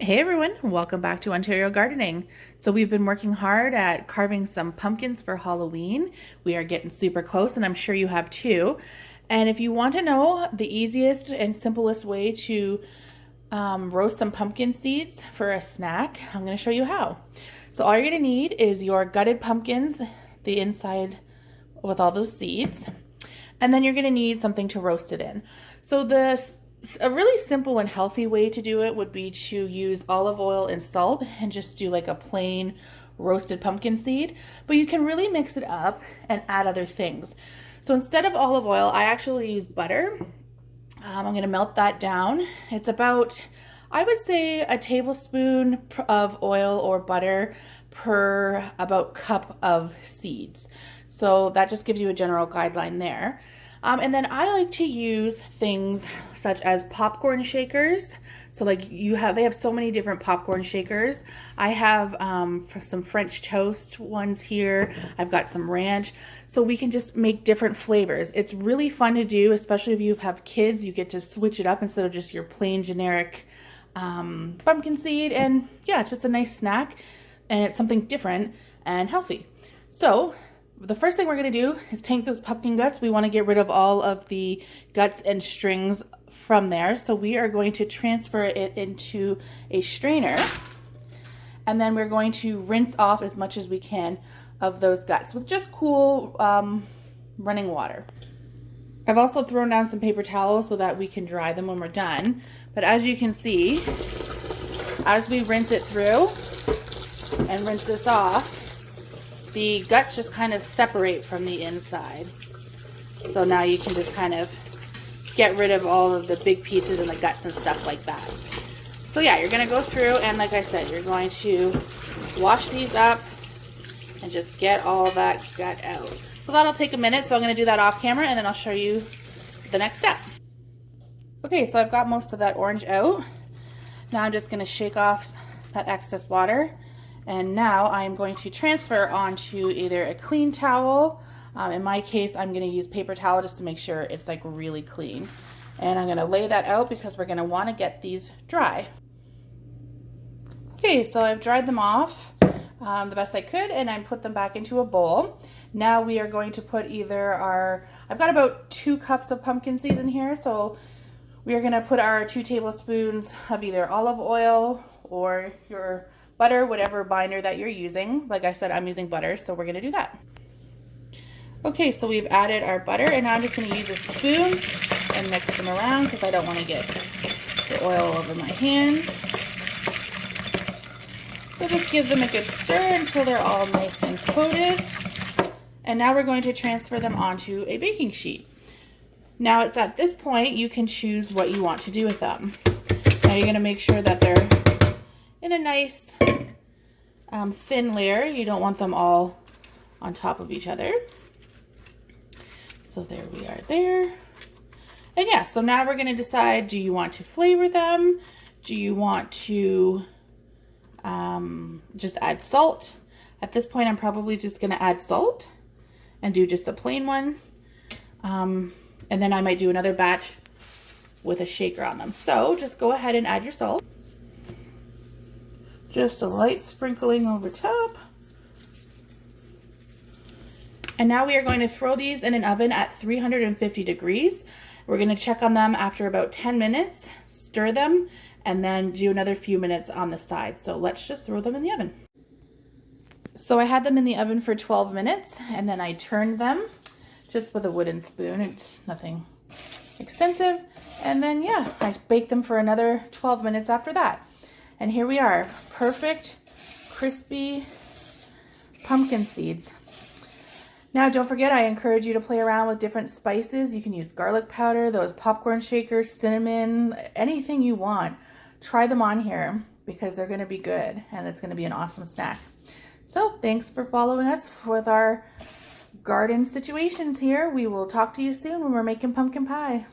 Hey everyone, welcome back to Ontario Gardening. So we've been working hard at carving some pumpkins for Halloween. We are getting super close and I'm sure you have too. And if you want to know the easiest and simplest way to roast some pumpkin seeds for a snack, I'm going to show you how. So all you're going to need is your gutted pumpkins, the inside with all those seeds, and then you're going to need something to roast it in. So a really simple and healthy way to do it would be to use olive oil and salt and just do like a plain roasted pumpkin seed, but you can really mix it up and add other things. So instead of olive oil, I actually use butter. I'm going to melt that down. It's about, I would say, a tablespoon of oil or butter per about cup of seeds. So that just gives you a general guideline there. And then I like to use things such as popcorn shakers. So like they have so many different popcorn shakers. I have some French toast ones here. I've got some ranch. So we can just make different flavors. It's really fun to do, especially if you have kids. You get to switch it up instead of just your plain generic pumpkin seed. And yeah, it's just a nice snack and it's something different and healthy. So the first thing we're going to do is take those pumpkin guts. We want to get rid of all of the guts and strings from there. So we are going to transfer it into a strainer. And then we're going to rinse off as much as we can of those guts with just cool running water. I've also thrown down some paper towels so that we can dry them when we're done. But as you can see, as we rinse it through and rinse this off, the guts just kind of separate from the inside. So now you can just kind of get rid of all of the big pieces and the guts and stuff like that. So yeah, you're gonna go through and like I said, you're going to wash these up and just get all that gut out. So that'll take a minute, so I'm gonna do that off camera and then I'll show you the next step. Okay, so I've got most of that orange out. Now I'm just gonna shake off that excess water. And now I'm going to transfer onto either a clean towel. In my case, I'm going to use paper towel just to make sure it's like really clean. And I'm going to lay that out because we're going to want to get these dry. Okay, so I've dried them off the best I could and I put them back into a bowl. Now we are going to put I've got about 2 cups of pumpkin seeds in here. So we are going to put our 2 tablespoons of either olive oil or your butter, whatever binder that you're using. Like I said, I'm using butter, so we're going to do that. Okay, so we've added our butter, and now I'm just going to use a spoon and mix them around because I don't want to get the oil all over my hands. So just give them a good stir until they're all nice and coated. And now we're going to transfer them onto a baking sheet. Now it's at this point you can choose what you want to do with them. Now you're going to make sure that they're in a nice thin layer. You don't want them all on top of each other. So there we are there. And yeah, so now we're going to decide, do you want to flavor them? Do you want to just add salt? At this point, I'm probably just going to add salt and do just a plain one. And then I might do another batch with a shaker on them. So just go ahead and add your salt. Just a light sprinkling over top. And now we are going to throw these in an oven at 350 degrees. We're going to check on them after about 10 minutes, stir them, and then do another few minutes on the side. So let's just throw them in the oven. So I had them in the oven for 12 minutes and then I turned them just with a wooden spoon. It's nothing extensive. And then yeah, I baked them for another 12 minutes after that. And here we are, perfect, crispy pumpkin seeds. Now don't forget, I encourage you to play around with different spices. You can use garlic powder, those popcorn shakers, cinnamon, anything you want. Try them on here because they're gonna be good and it's gonna be an awesome snack. So thanks for following us with our garden situations here. We will talk to you soon when we're making pumpkin pie.